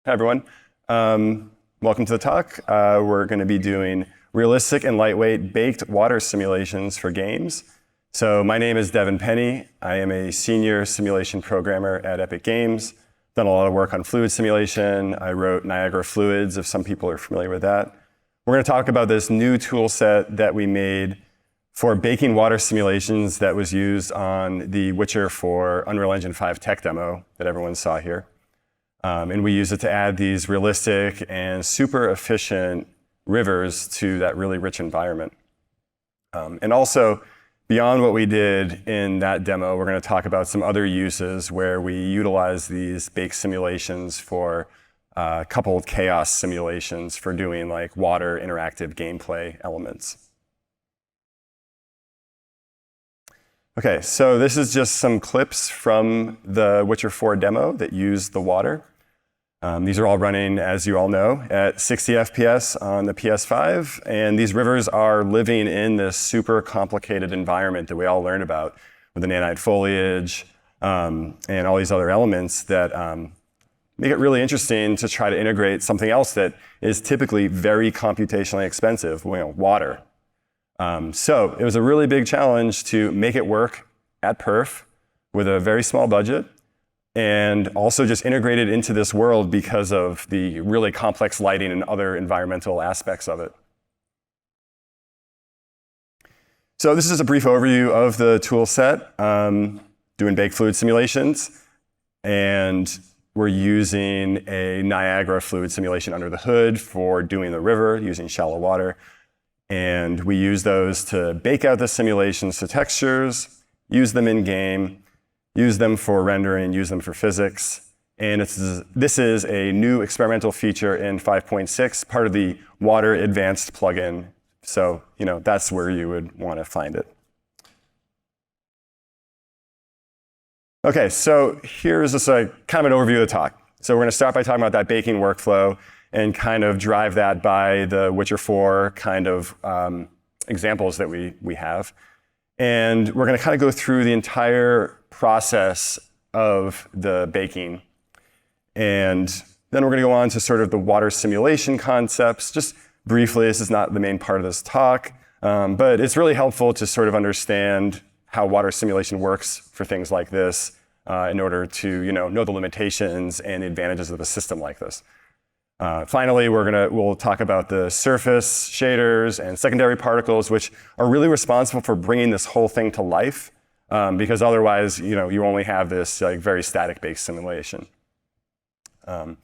Hi, everyone. Welcome to the talk. We're going to be doing realistic and lightweight baked water simulations for games. So my name is Devin Penny. I am a senior simulation programmer at Epic Games. Done a lot of work on fluid simulation. I wrote Niagara Fluids, if some people are familiar with that. We're going to talk about this new tool set that we made for baking water simulations that was used on the Witcher 4 Unreal Engine 5 tech demo that everyone saw here. And we use it to add these realistic and super efficient rivers to that really rich environment. And also, beyond what we did in that demo, we're going to talk about some other uses where we utilize these bake simulations for coupled chaos simulations for doing like water interactive gameplay elements. Okay, so this is just some clips from the Witcher 4 demo that use the water. These are all running, as you all know, at 60 FPS on the PS5, and these rivers are living in this super complicated environment that we all learn about with the nanite foliage and all these other elements that make it really interesting to try to integrate something else that is typically very computationally expensive, water. So it was a really big challenge to make it work at perf with a very small budget, and also just integrate it into this world because of the really complex lighting and other environmental aspects of it. So this is a brief overview of the tool set, doing baked fluid simulations. And we're using a Niagara fluid simulation under the hood for doing the river using shallow water. And we use those to bake out the simulations to textures, use them in game, use them for rendering, use them for physics. And this is a new experimental feature in 5.6, part of the Water Advanced plugin. So, that's where you would want to find it. Okay, so here's just kind of an overview of the talk. So we're going to start by talking about that baking workflow and kind of drive that by the Witcher 4 kind of examples that we have. And we're going to kind of go through the entire process of the baking. And then we're going to go on to sort of the water simulation concepts. Just briefly, this is not the main part of this talk, but it's really helpful to sort of understand how water simulation works for things like this in order to know the limitations and advantages of a system like this. Finally, we'll talk about the surface shaders and secondary particles, which are really responsible for bringing this whole thing to life, because otherwise, you only have this very static-based simulation. And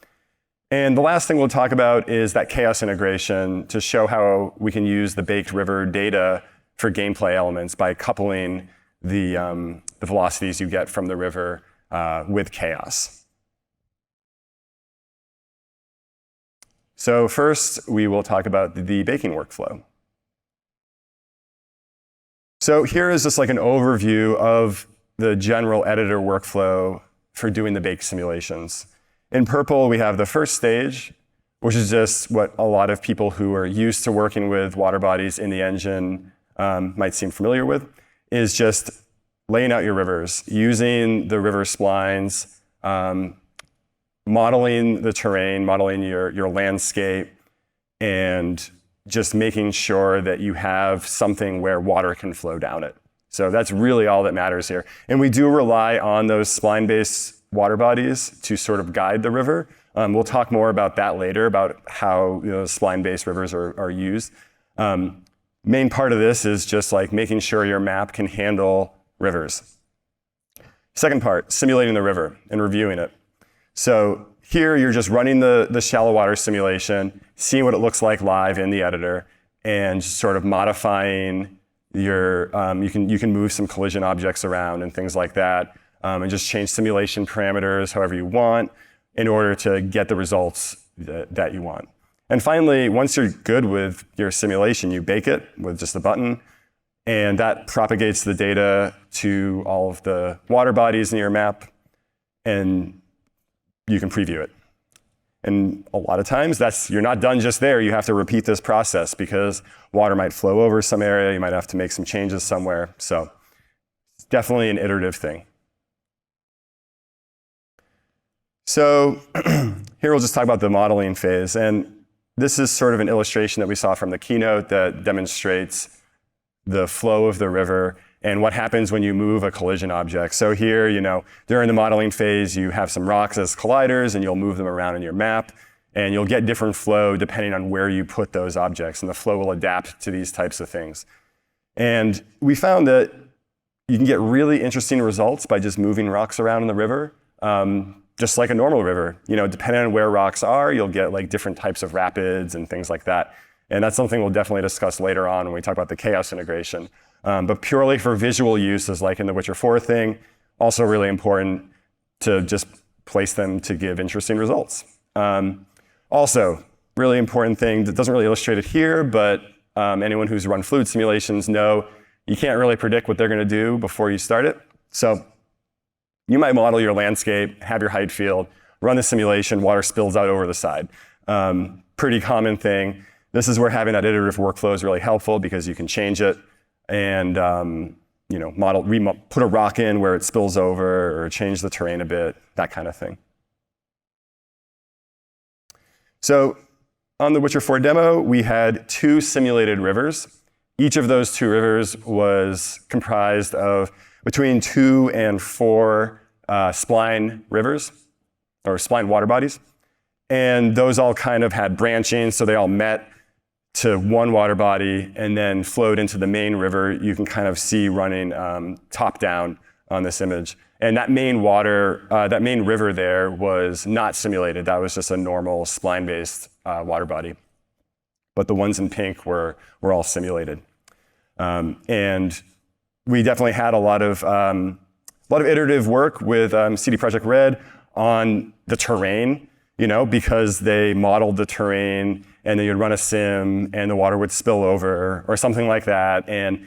the last thing we'll talk about is that chaos integration to show how we can use the baked river data for gameplay elements by coupling the velocities you get from the river with chaos. So first, we will talk about the baking workflow. So here is just like an overview of the general editor workflow for doing the bake simulations. In purple, we have the first stage, which is just what a lot of people who are used to working with water bodies in the engine might seem familiar with, is just laying out your rivers, using the river splines, modeling the terrain, modeling your landscape, and just making sure that you have something where water can flow down it. So that's really all that matters here. And we do rely on those spline-based water bodies to sort of guide the river. We'll talk more about that later, about how spline-based rivers are used. Main part of this is just like making sure your map can handle rivers. Second part, simulating the river and reviewing it. So here you're just running the shallow water simulation, seeing what it looks like live in the editor, and just sort of modifying your, you can move some collision objects around and things like that, and just change simulation parameters however you want in order to get the results that you want. And finally, once you're good with your simulation, you bake it with just a button, and that propagates the data to all of the water bodies in your map, and you can preview it. And a lot of times you're not done just there. You have to repeat this process because water might flow over some area. You might have to make some changes somewhere. So it's definitely an iterative thing. So Here we'll just talk about the modeling phase. And this is sort of an illustration that we saw from the keynote that demonstrates the flow of the river and what happens when you move a collision object. So here, during the modeling phase, you have some rocks as colliders and you'll move them around in your map and you'll get different flow depending on where you put those objects, and the flow will adapt to these types of things. And we found that you can get really interesting results by just moving rocks around in the river, just like a normal river. Depending on where rocks are, you'll get like different types of rapids and things like that. And that's something we'll definitely discuss later on when we talk about the chaos integration. But purely for visual uses, like in the Witcher 4 thing, also really important to just place them to give interesting results. Also, really important thing that doesn't really illustrate it here, but anyone who's run fluid simulations know you can't really predict what they're going to do before you start it. So you might model your landscape, have your height field, run the simulation, water spills out over the side. Pretty common thing. This is where having that iterative workflow is really helpful because you can change it and put a rock in where it spills over or change the terrain a bit, that kind of thing. So on the Witcher 4 demo, we had 2 simulated rivers. Each of those 2 rivers was comprised of between 2 and 4 spline rivers, or spline water bodies. And those all kind of had branching, so they all met to one water body and then flowed into the main river. You can kind of see running top down on this image. And that main river there was not simulated. That was just a normal spline-based water body. But the ones in pink were all simulated. And we definitely had a lot of iterative work with CD Projekt Red on the terrain, because they modeled the terrain and then you'd run a sim and the water would spill over or something like that. And,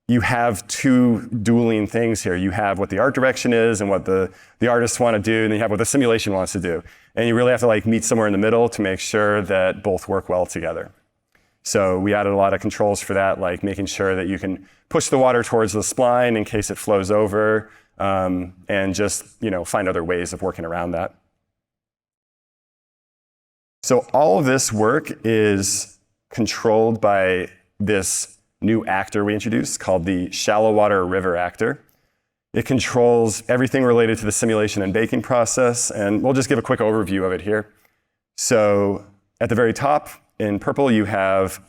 you have 2 dueling things here. You have what the art direction is and what the artists want to do, and then you have what the simulation wants to do. And you really have to meet somewhere in the middle to make sure that both work well together. So we added a lot of controls for that, like making sure that you can push the water towards the spline in case it flows over, and just find other ways of working around that. So all of this work is controlled by this new actor we introduced called the Shallow Water River Actor. It controls everything related to the simulation and baking process, and we'll just give a quick overview of it here. So at the very top, in purple, you have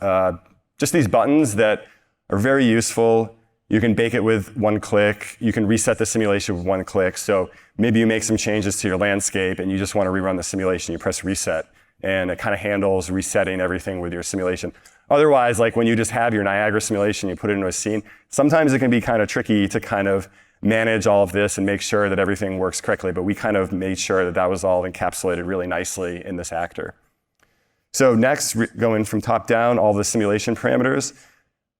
just these buttons that are very useful. You can bake it with one click. You can reset the simulation with one click. So maybe you make some changes to your landscape and you just want to rerun the simulation. You press reset, and it kind of handles resetting everything with your simulation. Otherwise, like when you just have your Niagara simulation, you put it into a scene, sometimes it can be kind of tricky to kind of manage all of this and make sure that everything works correctly. But we kind of made sure that that was all encapsulated really nicely in this actor. So next, going from top down, all the simulation parameters.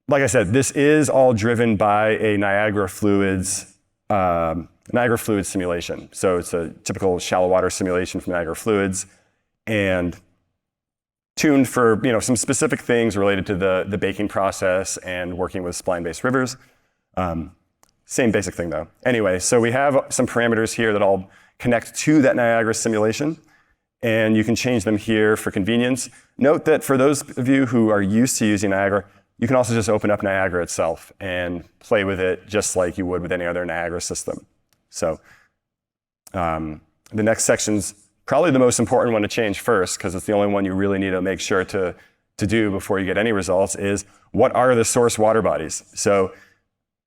Like I said, this is all driven by a Niagara Fluids simulation. So it's a typical shallow water simulation from Niagara Fluids, and tuned for some specific things related to the baking process and working with spline-based rivers. Same basic thing though. Anyway, so we have some parameters here that all connect to that Niagara simulation, and you can change them here for convenience. Note that for those of you who are used to using Niagara, you can also just open up Niagara itself and play with it just like you would with any other Niagara system. So the next section's probably the most important one to change first, because it's the only one you really need to make sure to do before you get any results, is what are the source water bodies? So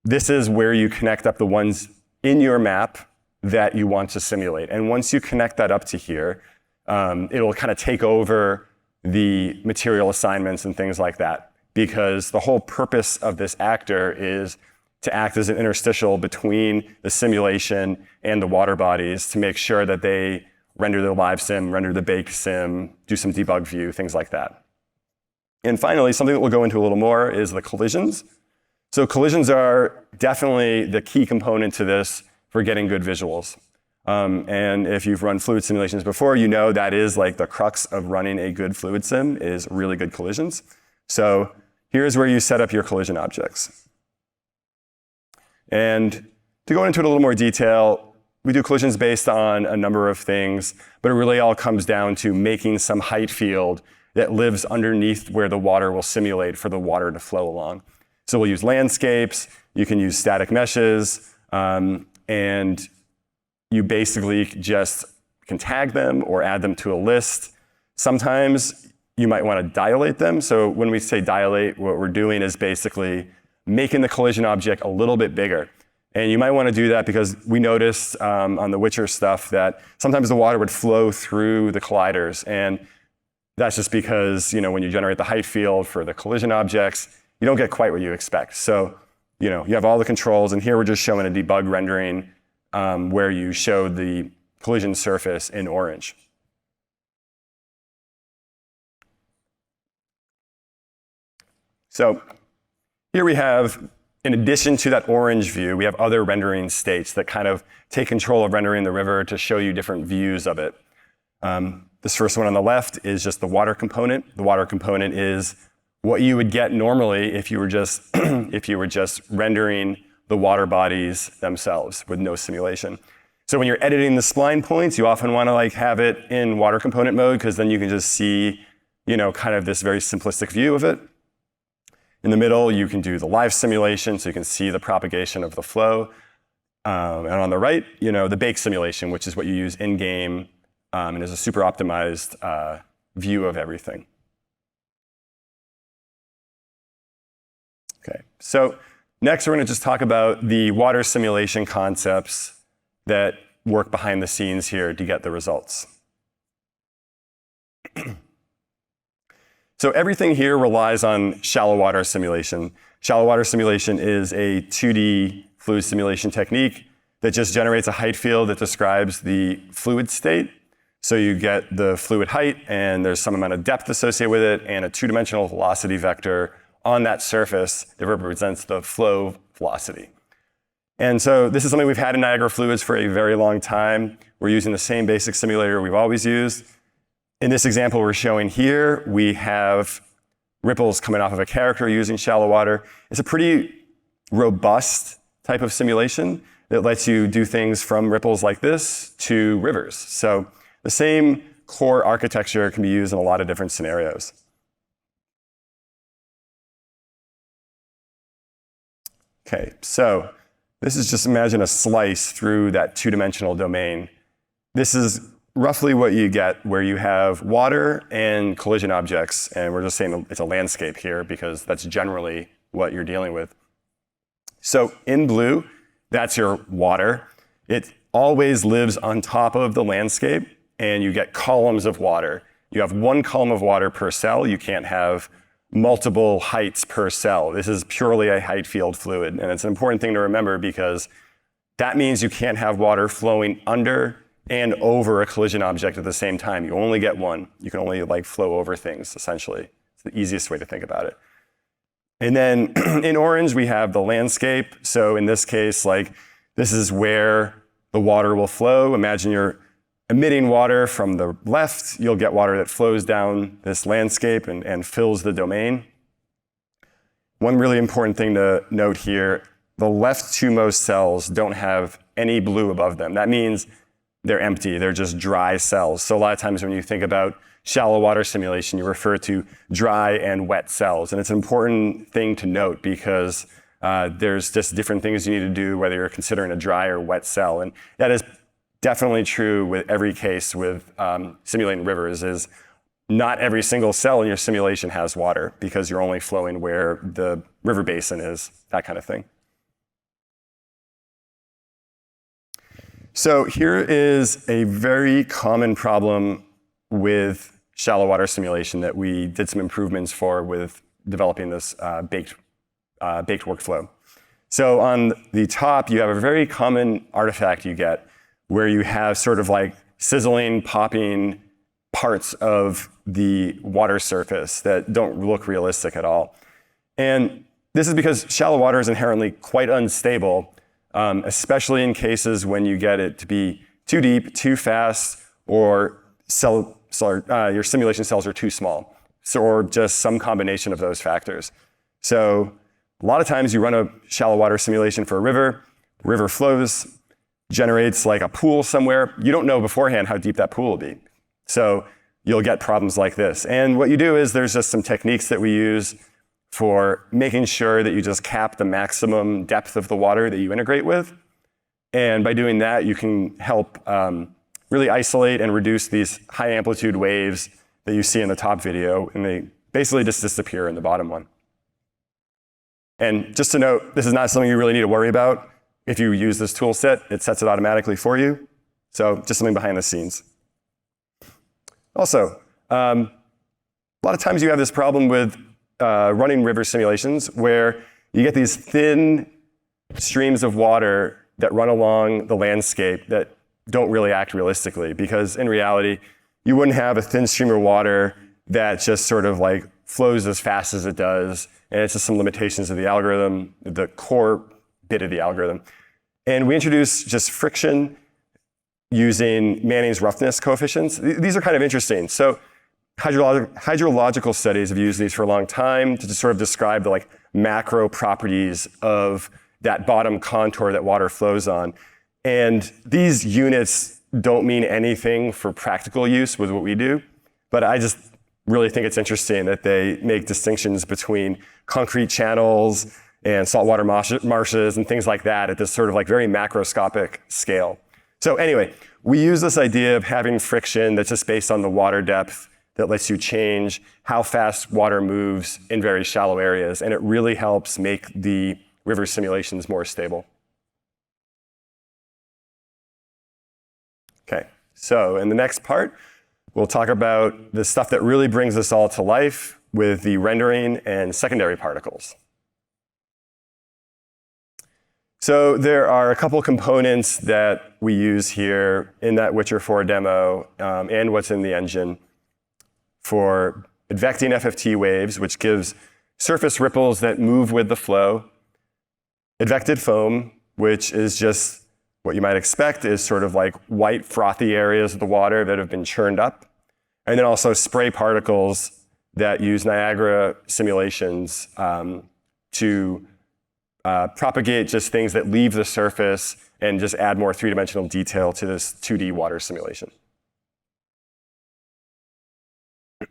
this is where you connect up the ones in your map that you want to simulate. And once you connect that up to here, it'll kind of take over the material assignments and things like that, because the whole purpose of this actor is to act as an interstitial between the simulation and the water bodies to make sure that they render the live sim, render the bake sim, do some debug view, things like that. And finally, something that we'll go into a little more is the collisions. So collisions are definitely the key component to this for getting good visuals. And if you've run fluid simulations before, you know that is like the crux of running a good fluid sim is really good collisions. So here's where you set up your collision objects. And to go into it in a little more detail, we do collisions based on a number of things, but it really all comes down to making some height field that lives underneath where the water will simulate for the water to flow along. So we'll use landscapes, you can use static meshes, and you basically just can tag them or add them to a list. Sometimes you might want to dilate them. So when we say dilate, what we're doing is basically making the collision object a little bit bigger. And you might want to do that because we noticed on the Witcher stuff that sometimes the water would flow through the colliders. And that's just because, when you generate the height field for the collision objects, you don't get quite what you expect. So, you have all the controls, and here we're just showing a debug rendering where you show the collision surface in orange. So here we have, in addition to that orange view, we have other rendering states that kind of take control of rendering the river to show you different views of it. This first one on the left is just the water component. The water component is what you would get normally if you were just rendering the water bodies themselves with no simulation. So when you're editing the spline points, you often want to have it in water component mode because then you can just see, kind of this very simplistic view of it. In the middle, you can do the live simulation, so you can see the propagation of the flow. And on the right, the bake simulation, which is what you use in-game and is a super optimized view of everything. Okay, so next we're going to just talk about the water simulation concepts that work behind the scenes here to get the results. So everything here relies on shallow water simulation. Shallow water simulation is a 2D fluid simulation technique that just generates a height field that describes the fluid state. So you get the fluid height, and there's some amount of depth associated with it, and a two-dimensional velocity vector on that surface that represents the flow velocity. And so this is something we've had in Niagara Fluids for a very long time. We're using the same basic simulator we've always used. In this example we're showing here, we have ripples coming off of a character using shallow water. It's a pretty robust type of simulation that lets you do things from ripples like this to rivers. So the same core architecture can be used in a lot of different scenarios. Okay, so this is just imagine a slice through that two-dimensional domain. This is roughly what you get where you have water and collision objects, and we're just saying it's a landscape here because that's generally what you're dealing with. So in blue, that's your water. It always lives on top of the landscape, and you get columns of water. You have one column of water per cell. You can't have multiple heights per cell. This is purely a height field fluid, and it's an important thing to remember because that means you can't have water flowing under and over a collision object at the same time. You only get one. You can only flow over things, essentially. It's the easiest way to think about it. And then in orange, we have the landscape. So in this case, this is where the water will flow. Imagine you're emitting water from the left. You'll get water that flows down this landscape and fills the domain. One really important thing to note here, the left two most cells don't have any blue above them. That means they're empty. They're just dry cells. So a lot of times when you think about shallow water simulation, you refer to dry and wet cells. And it's an important thing to note because there's just different things you need to do whether you're considering a dry or wet cell. And that is definitely true with every case with simulating rivers is not every single cell in your simulation has water because you're only flowing where the river basin is, that kind of thing. So here is a very common problem with shallow water simulation that we did some improvements for with developing this baked workflow. So on the top, you have a very common artifact you get where you have sort of sizzling, popping parts of the water surface that don't look realistic at all. And this is because shallow water is inherently quite unstable, especially in cases when you get it to be too deep, too fast, or your simulation cells are too small, or just some combination of those factors. So a lot of times you run a shallow water simulation for a river flows, generates like a pool somewhere, you don't know beforehand how deep that pool will be. So you'll get problems like this. And what you do is there's just some techniques that we use for making sure that you just cap the maximum depth of the water that you integrate with. And by doing that, you can help really isolate and reduce these high amplitude waves that you see in the top video, and they basically just disappear in the bottom one. And just to note, this is not something you really need to worry about. If you use this tool set, it sets it automatically for you. So just something behind the scenes. Also, a lot of times you have this problem with running river simulations where you get these thin streams of water that run along the landscape that don't really act realistically, because in reality, you wouldn't have a thin stream of water that just sort of like flows as fast as it does, and it's just some limitations of the algorithm, the core bit of the algorithm. And we introduced just friction using Manning's roughness coefficients. These are kind of interesting. So hydrological studies have used these for a long time to just sort of describe the like macro properties of that bottom contour that water flows on. And these units don't mean anything for practical use with what we do, but I just really think it's interesting that they make distinctions between concrete channels and saltwater marshes and things like that at this sort of like very macroscopic scale. So anyway, we use this idea of having friction that's just based on the water depth that lets you change how fast water moves in very shallow areas, and it really helps make the river simulations more stable. Okay, so in the next part, we'll talk about the stuff that really brings this all to life with the rendering and secondary particles. So there are a couple components that we use here in that Witcher 4 demo and what's in the engine for advecting FFT waves, which gives surface ripples that move with the flow. Advected foam, which is just what you might expect is sort of like white frothy areas of the water that have been churned up. And then also spray particles that use Niagara simulations to propagate just things that leave the surface and just add more three-dimensional detail to this 2D water simulation.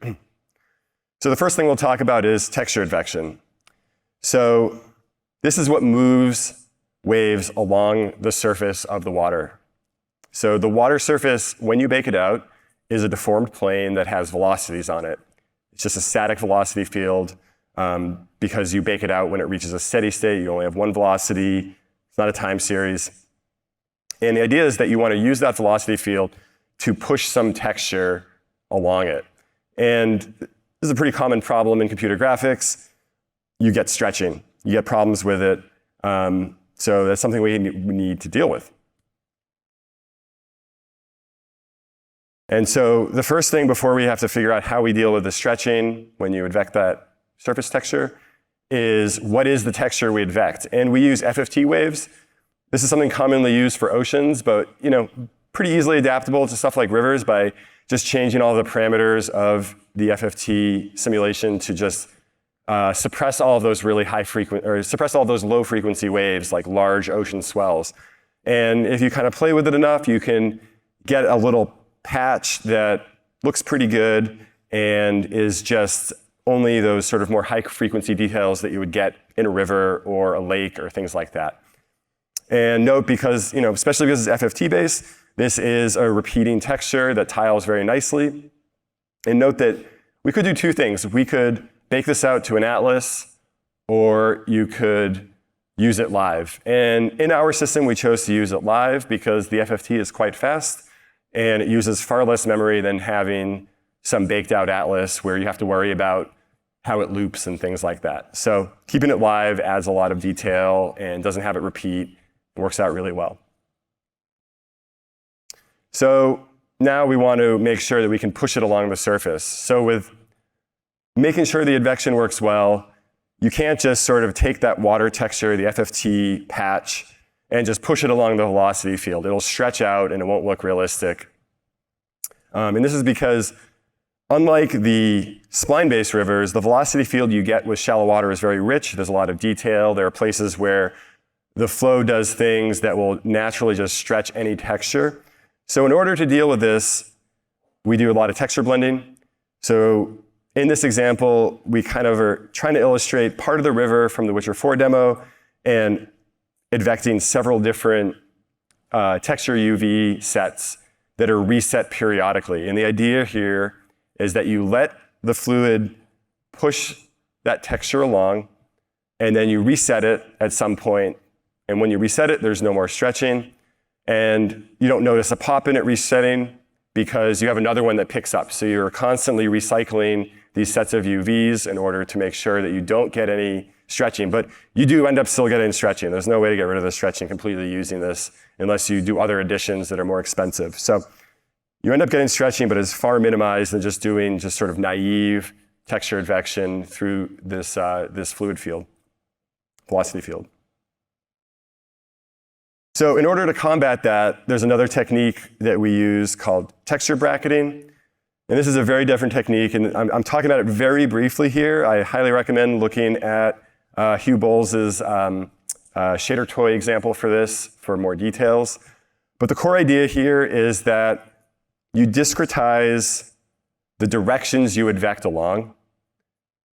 So the first thing we'll talk about is texture advection. So this is what moves waves along the surface of the water. So the water surface, when you bake it out, is a deformed plane that has velocities on it. It's just a static velocity field. Because you bake it out when it reaches a steady state, you only have one velocity. It's not a time series. And the idea is that you want to use that velocity field to push some texture along it. And this is a pretty common problem in computer graphics. You get stretching. You get problems with it. So that's something we need to deal with. And so the first thing before we have to figure out how we deal with the stretching when you advect that surface texture is what is the texture we advect? And we use FFT waves. This is something commonly used for oceans, but pretty easily adaptable to stuff like rivers by just changing all the parameters of the FFT simulation to just suppress all of those really suppress all those low frequency waves like large ocean swells. And if you kind of play with it enough, you can get a little patch that looks pretty good and is just only those sort of more high frequency details that you would get in a river or a lake or things like that. And note, because, especially because it's FFT based, this is a repeating texture that tiles very nicely. And note that we could do two things. We could bake this out to an atlas, or you could use it live. And in our system, we chose to use it live because the FFT is quite fast and it uses far less memory than having some baked out atlas where you have to worry about how it loops and things like that. So keeping it live adds a lot of detail and doesn't have it repeat. It works out really well. So now we want to make sure that we can push it along the surface. So with making sure the advection works well, you can't just sort of take that water texture, the FFT patch, and just push it along the velocity field. It'll stretch out and it won't look realistic. And this is because unlike the spline-based rivers, the velocity field you get with shallow water is very rich. There's a lot of detail. There are places where the flow does things that will naturally just stretch any texture. So in order to deal with this, we do a lot of texture blending. So in this example, we kind of are trying to illustrate part of the river from the Witcher 4 demo and advecting several different texture UV sets that are reset periodically. And the idea here is that you let the fluid push that texture along, and then you reset it at some point. And when you reset it, there's no more stretching. And you don't notice a pop in it resetting because you have another one that picks up. So you're constantly recycling these sets of UVs in order to make sure that you don't get any stretching. But you do end up still getting stretching. There's no way to get rid of the stretching completely using this unless you do other additions that are more expensive. So you end up getting stretching, but it's far minimized than just doing just sort of naive texture advection through this, this fluid field, velocity field. So in order to combat that, there's another technique that we use called texture bracketing. And this is a very different technique, and I'm talking about it very briefly here. I highly recommend looking at Hugh Bowles' shader toy example for this for more details. But the core idea here is that you discretize the directions you advect along,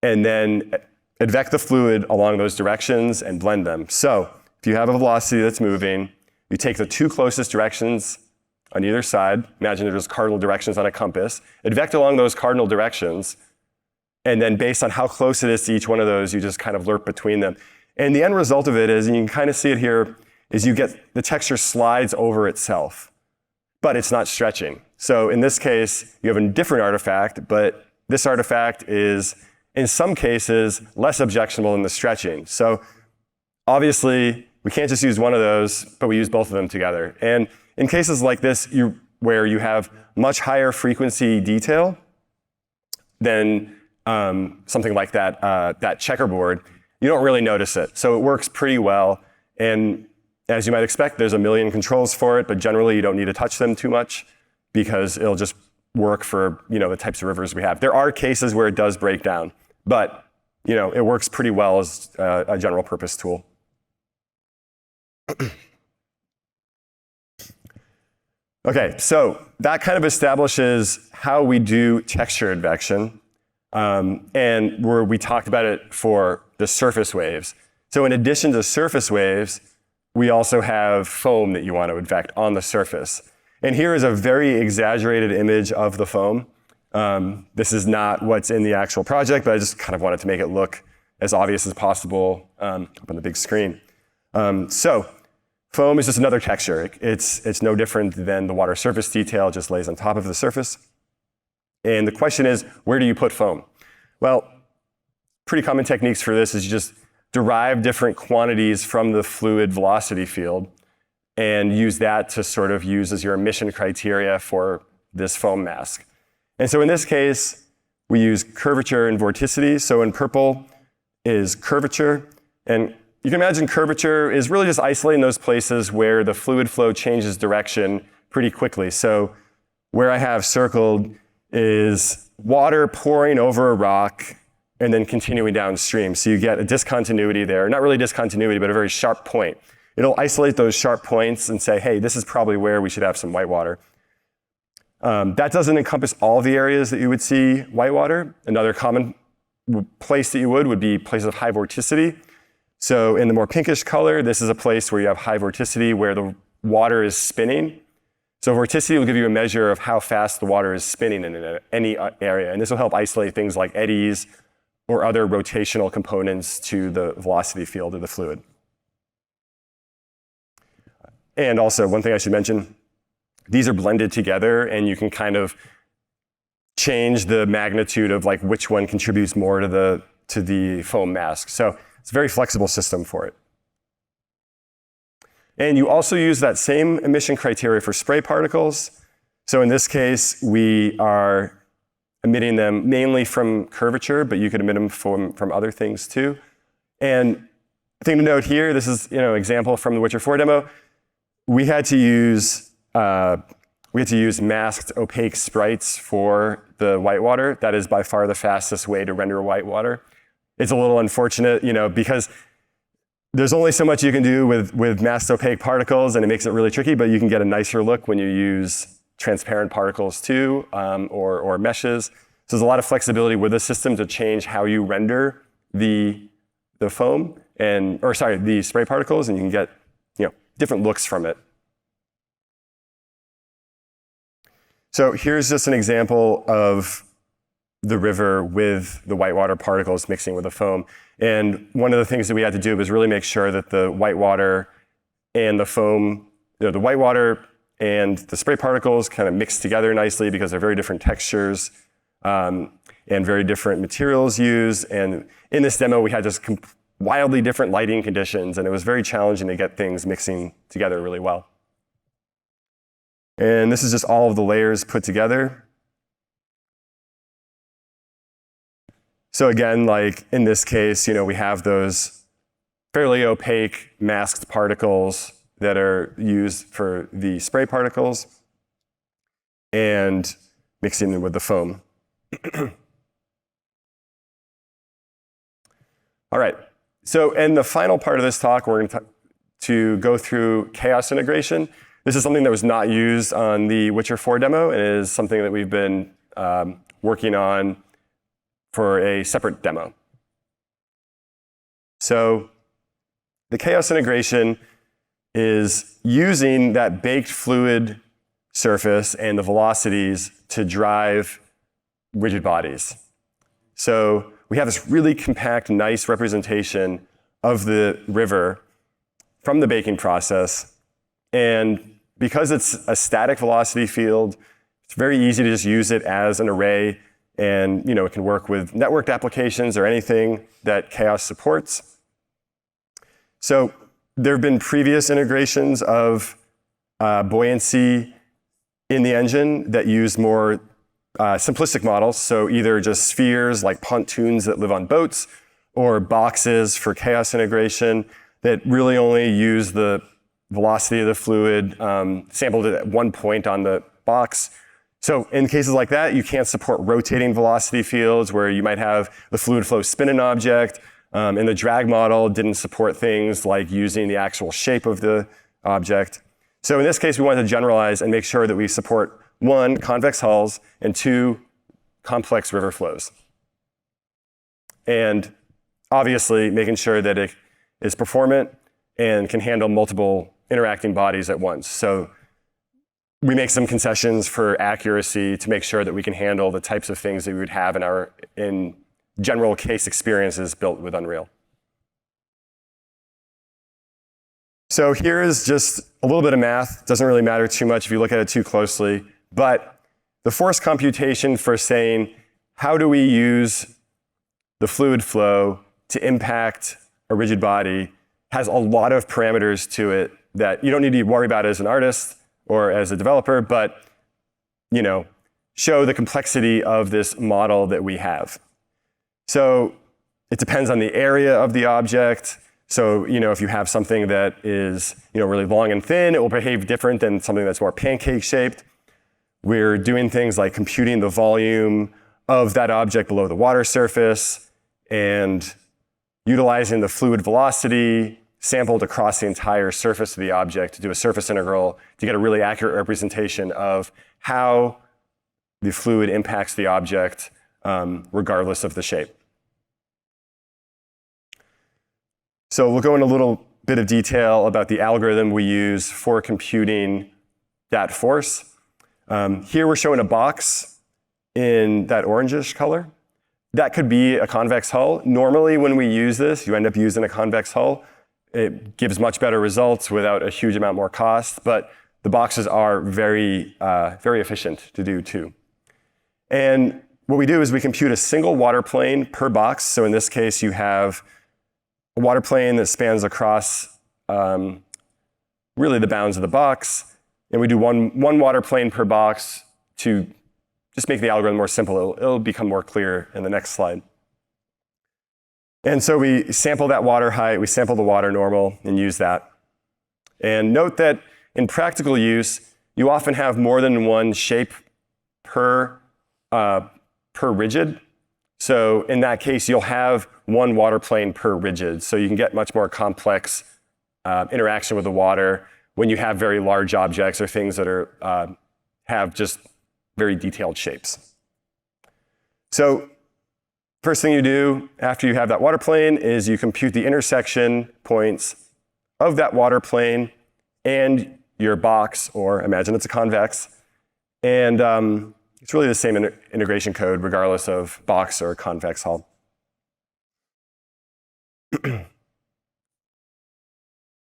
and then advect the fluid along those directions and blend them. So if you have a velocity that's moving, you take the two closest directions on either side. Imagine there's cardinal directions on a compass. Advect along those cardinal directions, and then based on how close it is to each one of those, you just kind of lerp between them. And the end result of it is, and you can kind of see it here, is you get the texture slides over itself, but it's not stretching. So in this case, you have a different artifact, but this artifact is, in some cases, less objectionable than the stretching. So obviously, we can't just use one of those, but we use both of them together. And in cases like this, where you have much higher frequency detail than something like that, that checkerboard, you don't really notice it. So it works pretty well. And as you might expect, there's a million controls for it, but generally you don't need to touch them too much because it'll just work for the types of rivers we have. There are cases where it does break down, but it works pretty well as a general purpose tool. Okay, so that kind of establishes how we do texture advection, and where we talked about it for the surface waves. So in addition to surface waves, we also have foam that you want to advect on the surface. And here is a very exaggerated image of the foam. This is not what's in the actual project, but I just kind of wanted to make it look as obvious as possible up on the big screen. So foam is just another texture. It's no different than the water surface detail, it just lays on top of the surface. And the question is, where do you put foam? Well, pretty common techniques for this is you just derive different quantities from the fluid velocity field and use that to sort of use as your emission criteria for this foam mask. And so in this case, we use curvature and vorticity. So in purple is curvature. And you can imagine curvature is really just isolating those places where the fluid flow changes direction pretty quickly. So where I have circled is water pouring over a rock and then continuing downstream. So you get a discontinuity there, not really discontinuity, but a very sharp point. It'll isolate those sharp points and say, hey, this is probably where we should have some whitewater. That doesn't encompass all the areas that you would see whitewater. Another common place that you would be places of high vorticity. So in the more pinkish color, this is a place where you have high vorticity where the water is spinning. So vorticity will give you a measure of how fast the water is spinning in any area. And this will help isolate things like eddies or other rotational components to the velocity field of the fluid. And also, one thing I should mention, these are blended together and you can kind of change the magnitude of like which one contributes more to the foam mask. So it's a very flexible system for it. And you also use that same emission criteria for spray particles. So in this case, we are emitting them mainly from curvature, but you could emit them from other things too. And the thing to note here, this is an example from the Witcher 4 demo. We had to use masked opaque sprites for the whitewater. That is by far the fastest way to render whitewater. It's a little unfortunate, because there's only so much you can do with masked opaque particles, and it makes it really tricky, but you can get a nicer look when you use transparent particles too, or meshes. So there's a lot of flexibility with the system to change how you render the foam the spray particles, and you can get different looks from it. So here's just an example of the river with the whitewater particles mixing with the foam. And one of the things that we had to do was really make sure that the whitewater and the foam, the whitewater and the spray particles kind of mixed together nicely because they're very different textures and very different materials used. And in this demo, we had just wildly different lighting conditions, and it was very challenging to get things mixing together really well. And this is just all of the layers put together. So again, like in this case, we have those fairly opaque masked particles that are used for the spray particles and mixing them with the foam. All right, so in the final part of this talk, we're going to go through chaos integration. This is something that was not used on the Witcher 4 demo, and is something that we've been working on for a separate demo. So the chaos integration is using that baked fluid surface and the velocities to drive rigid bodies. So we have this really compact, nice representation of the river from the baking process. And because it's a static velocity field, it's very easy to just use it as an array. And it can work with networked applications or anything that Chaos supports. So there have been previous integrations of buoyancy in the engine that use more simplistic models. So either just spheres like pontoons that live on boats, or boxes for Chaos integration that really only use the velocity of the fluid sampled at one point on the box. So in cases like that, you can't support rotating velocity fields where you might have the fluid flow spin an object, and the drag model didn't support things like using the actual shape of the object. So in this case, we wanted to generalize and make sure that we support 1, convex hulls, and 2, complex river flows. And obviously, making sure that it is performant and can handle multiple interacting bodies at once. So we make some concessions for accuracy to make sure that we can handle the types of things that we would have in general case experiences built with Unreal. So here is just a little bit of math. Doesn't really matter too much if you look at it too closely. But the force computation for saying, how do we use the fluid flow to impact a rigid body has a lot of parameters to it that you don't need to worry about as an artist or as a developer, but show the complexity of this model that we have. So it depends on the area of the object. So if you have something that is really long and thin, it will behave different than something that's more pancake shaped. We're doing things like computing the volume of that object below the water surface and utilizing the fluid velocity sampled across the entire surface of the object to do a surface integral to get a really accurate representation of how the fluid impacts the object regardless of the shape. So we'll go into a little bit of detail about the algorithm we use for computing that force. Here we're showing a box in that orangish color. That could be a convex hull. Normally when we use this, you end up using a convex hull. It gives much better results without a huge amount more cost, but the boxes are very, very efficient to do too. And what we do is we compute a single water plane per box. So in this case, you have a water plane that spans across really the bounds of the box. And we do one water plane per box to just make the algorithm more simple. It'll become more clear in the next slide. And so we sample that water height, we sample the water normal and use that. And note that in practical use, you often have more than one shape per rigid. So in that case, you'll have one water plane per rigid. So you can get much more complex interaction with the water when you have very large objects or things that are have just very detailed shapes. So first thing you do after you have that water plane is you compute the intersection points of that water plane and your box, or imagine it's a convex. And it's really the same integration code regardless of box or convex hull.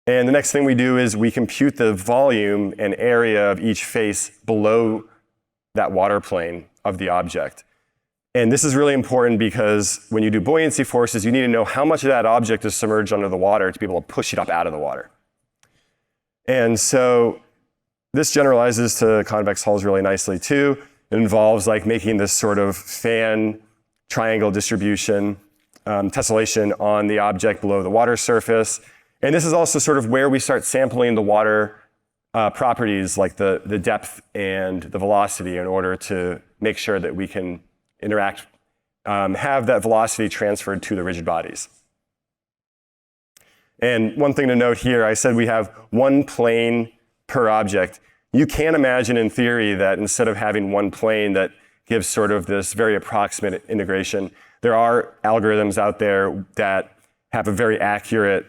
And the next thing we do is we compute the volume and area of each face below that water plane of the object. And this is really important because when you do buoyancy forces, you need to know how much of that object is submerged under the water to be able to push it up out of the water. And so this generalizes to convex hulls really nicely too. It involves like making this sort of fan triangle distribution, tessellation on the object below the water surface. And this is also sort of where we start sampling the water properties like the depth and the velocity in order to make sure that we can interact, have that velocity transferred to the rigid bodies. And one thing to note here, I said we have one plane per object. You can imagine in theory that instead of having one plane that gives sort of this very approximate integration, there are algorithms out there that have a very accurate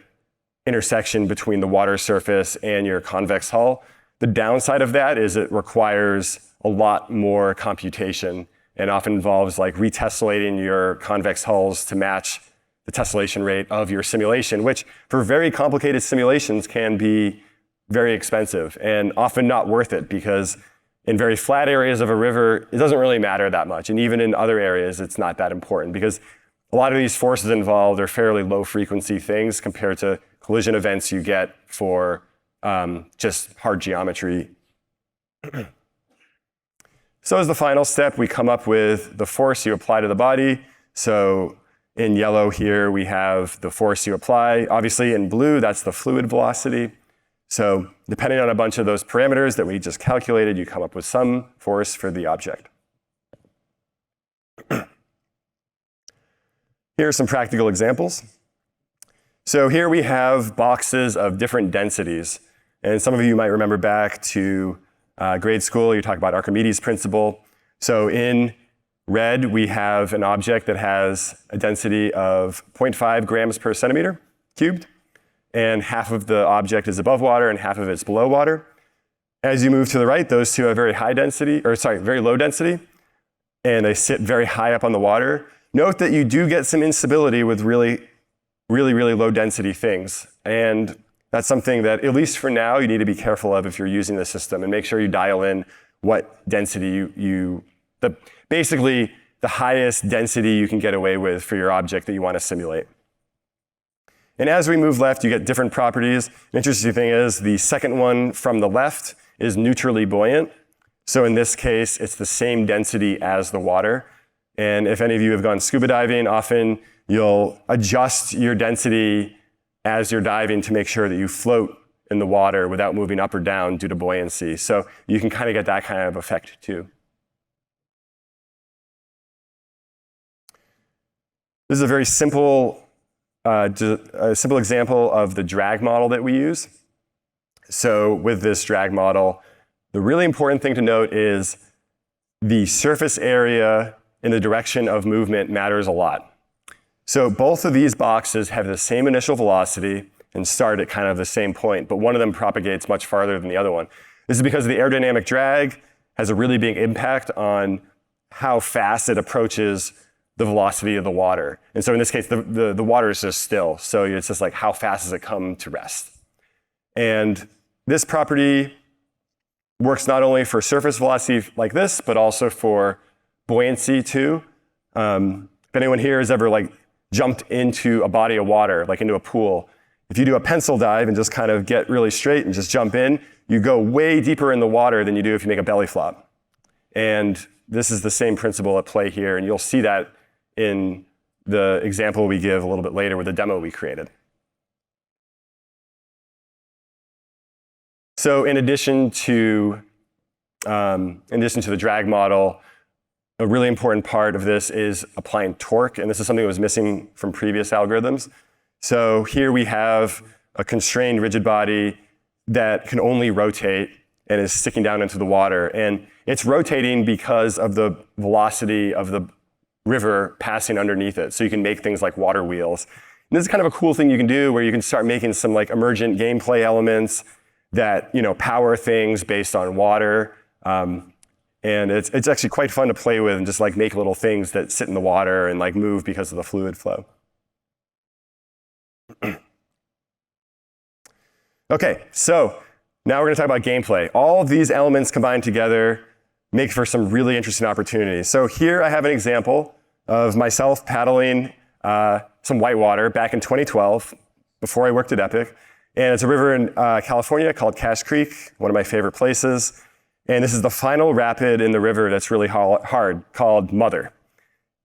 intersection between the water surface and your convex hull. The downside of that is it requires a lot more computation and often involves like reteslating your convex hulls to match the tessellation rate of your simulation, which for very complicated simulations can be very expensive and often not worth it because in very flat areas of a river, it doesn't really matter that much. And even in other areas, it's not that important because a lot of these forces involved are fairly low frequency things compared to collision events you get for just hard geometry. So as the final step, we come up with the force you apply to the body. So in yellow here, we have the force you apply. Obviously in blue, that's the fluid velocity. So depending on a bunch of those parameters that we just calculated, you come up with some force for the object. Here are some practical examples. So here we have boxes of different densities. And some of you might remember back to grade school, you talk about Archimedes' principle. So in red, we have an object that has a density of 0.5 grams per centimeter cubed. And half of the object is above water and half of it's below water. As you move to the right, those two have very low density, and they sit very high up on the water. Note that you do get some instability with really low density things. And that's something that, at least for now, you need to be careful of if you're using the system and make sure you dial in what density basically the highest density you can get away with for your object that you want to simulate. And as we move left, you get different properties. An interesting thing is the second one from the left is neutrally buoyant. So in this case, it's the same density as the water. And if any of you have gone scuba diving, often you'll adjust your density as you're diving to make sure that you float in the water without moving up or down due to buoyancy. So you can kind of get that kind of effect too. This is a very simple example of the drag model that we use. So with this drag model, the really important thing to note is the surface area in the direction of movement matters a lot. So both of these boxes have the same initial velocity and start at kind of the same point, but one of them propagates much farther than the other one. This is because the aerodynamic drag has a really big impact on how fast it approaches the velocity of the water. And so in this case, the water is just still. So it's just like how fast does it come to rest? And this property works not only for surface velocity like this, but also for buoyancy too. If anyone here has ever jumped into a body of water, like into a pool, if you do a pencil dive and just kind of get really straight and just jump in, you go way deeper in the water than you do if you make a belly flop. And this is the same principle at play here, and you'll see that in the example we give a little bit later with the demo we created. So in addition to the drag model, a really important part of this is applying torque, and this is something that was missing from previous algorithms. So here we have a constrained rigid body that can only rotate and is sticking down into the water. And it's rotating because of the velocity of the river passing underneath it. So you can make things like water wheels. And this is kind of a cool thing you can do where you can start making some like emergent gameplay elements that, power things based on water. And it's actually quite fun to play with and just like make little things that sit in the water and like move because of the fluid flow. Okay, so now we're going to talk about gameplay. All of these elements combined together make for some really interesting opportunities. So here I have an example of myself paddling some whitewater back in 2012, before I worked at Epic. And it's a river in California called Cache Creek, one of my favorite places. And this is the final rapid in the river that's really hard, called Mother.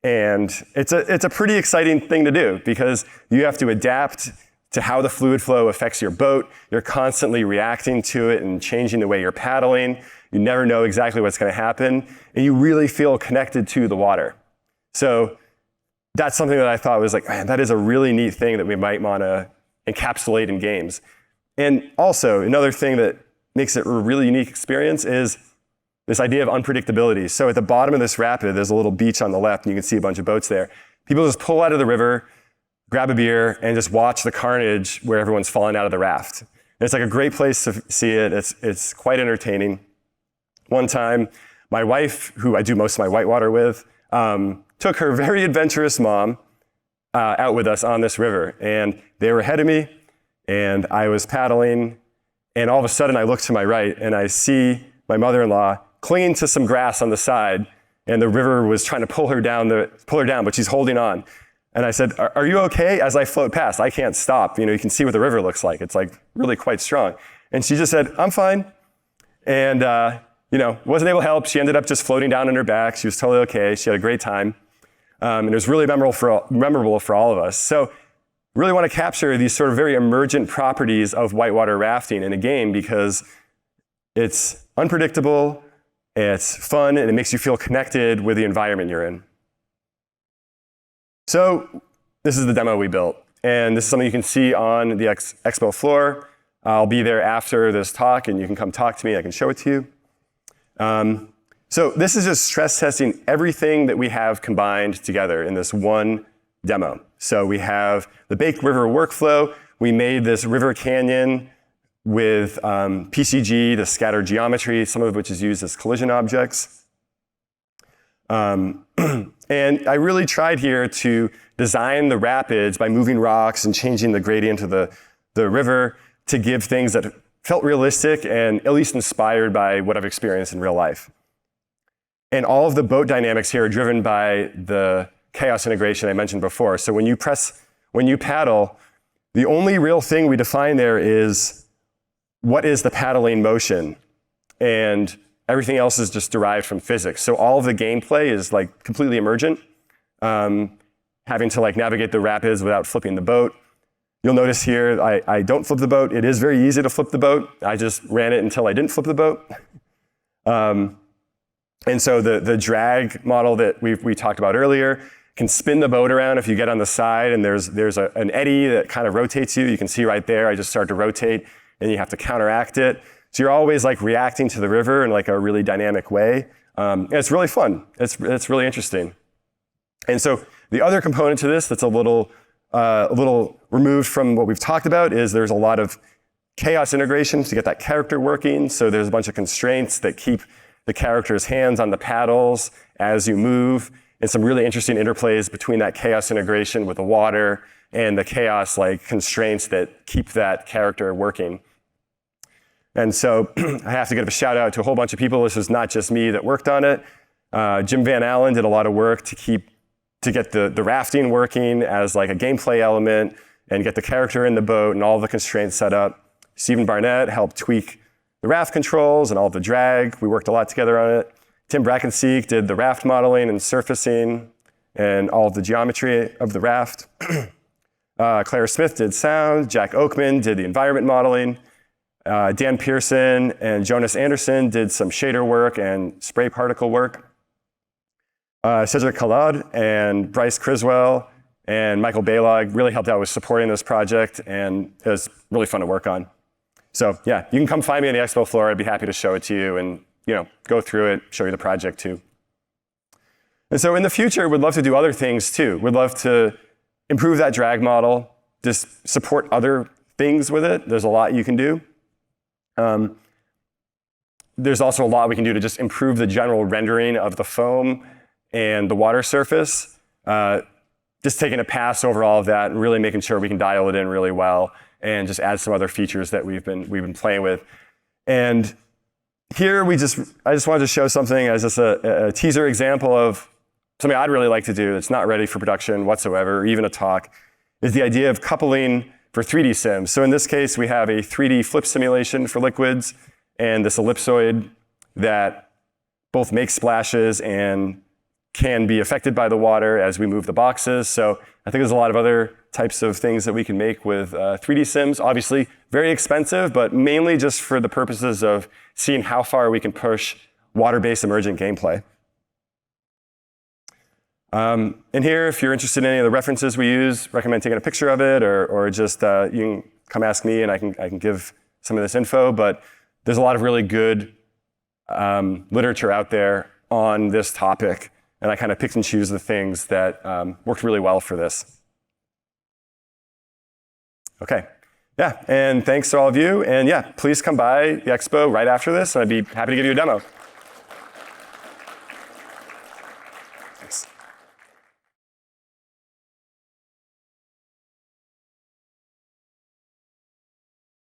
And it's a pretty exciting thing to do because you have to adapt to how the fluid flow affects your boat. You're constantly reacting to it and changing the way you're paddling. You never know exactly what's going to happen, and you really feel connected to the water. So that's something that I thought was like, man, that is a really neat thing that we might want to encapsulate in games. And also, another thing that makes it a really unique experience is this idea of unpredictability. So at the bottom of this rapid, there's a little beach on the left, and you can see a bunch of boats there. People just pull out of the river, grab a beer, and just watch the carnage where everyone's falling out of the raft. And it's like a great place to see it. It's quite entertaining. One time, my wife, who I do most of my whitewater with, took her very adventurous mom out with us on this river. And they were ahead of me, and I was paddling, and all of a sudden I look to my right, and I see my mother-in-law clinging to some grass on the side, and the river was trying to pull her down, but she's holding on. And I said, are you okay? As I float past, I can't stop. You can see what the river looks like. It's like really quite strong. And she just said, I'm fine. And, wasn't able to help. She ended up just floating down on her back. She was totally okay. She had a great time. And it was really memorable for all of us. So really want to capture these sort of very emergent properties of whitewater rafting in a game because it's unpredictable, it's fun, and it makes you feel connected with the environment you're in. So this is the demo we built, and this is something you can see on the expo floor. I'll be there after this talk, and you can come talk to me. I can show it to you. So this is just stress testing everything that we have combined together in this one demo. So we have the Bake River workflow. We made this river canyon with PCG, the scattered geometry, some of which is used as collision objects. And I really tried here to design the rapids by moving rocks and changing the gradient of the river to give things that felt realistic and at least inspired by what I've experienced in real life. And all of the boat dynamics here are driven by the chaos integration I mentioned before. So when you paddle, the only real thing we define there is what is the paddling motion, and everything else is just derived from physics. So all of the gameplay is like completely emergent, having to like navigate the rapids without flipping the boat. You'll notice here, I don't flip the boat. It is very easy to flip the boat. I just ran it until I didn't flip the boat. And so the drag model that we talked about earlier can spin the boat around if you get on the side, and there's an eddy that kind of rotates you. You can see right there, I just start to rotate, and you have to counteract it. So you're always like reacting to the river in like a really dynamic way. And it's really fun. It's really interesting. And so the other component to this that's a little removed from what we've talked about is there's a lot of chaos integration to get that character working. So there's a bunch of constraints that keep the character's hands on the paddles as you move, and some really interesting interplays between that chaos integration with the water and the chaos like constraints that keep that character working. And so I have to give a shout out to a whole bunch of people. This was not just me that worked on it. Jim Van Allen did a lot of work to get the rafting working as like a gameplay element and get the character in the boat and all the constraints set up. Stephen Barnett helped tweak the raft controls and all the drag. We worked a lot together on it. Tim Brackenseek did the raft modeling and surfacing and all of the geometry of the raft. Claire Smith did sound. Jack Oakman did the environment modeling. Dan Pearson and Jonas Anderson did some shader work and spray particle work. Cedric Collard and Bryce Criswell and Michael Baylog really helped out with supporting this project, and it was really fun to work on. So yeah, you can come find me on the expo floor. I'd be happy to show it to you and go through it, show you the project too. And so in the future, we'd love to do other things too. We'd love to improve that drag model, just support other things with it. There's a lot you can do. There's also a lot we can do to just improve the general rendering of the foam and the water surface. Just taking a pass over all of that and really making sure we can dial it in really well and just add some other features that we've been playing with. And here I just wanted to show something as just a teaser example of something I'd really like to do that's not ready for production whatsoever, or even a talk, is the idea of coupling for 3D sims. So in this case, we have a 3D flip simulation for liquids and this ellipsoid that both makes splashes and can be affected by the water as we move the boxes. So I think there's a lot of other types of things that we can make with 3D sims. Obviously, very expensive, but mainly just for the purposes of seeing how far we can push water-based emergent gameplay. And here, if you're interested in any of the references we use, recommend taking a picture of it, or just you can come ask me and I can give some of this info. But there's a lot of really good literature out there on this topic, and I kind of picked and choose the things that worked really well for this. Okay, yeah, and thanks to all of you. And yeah, please come by the expo right after this, and I'd be happy to give you a demo.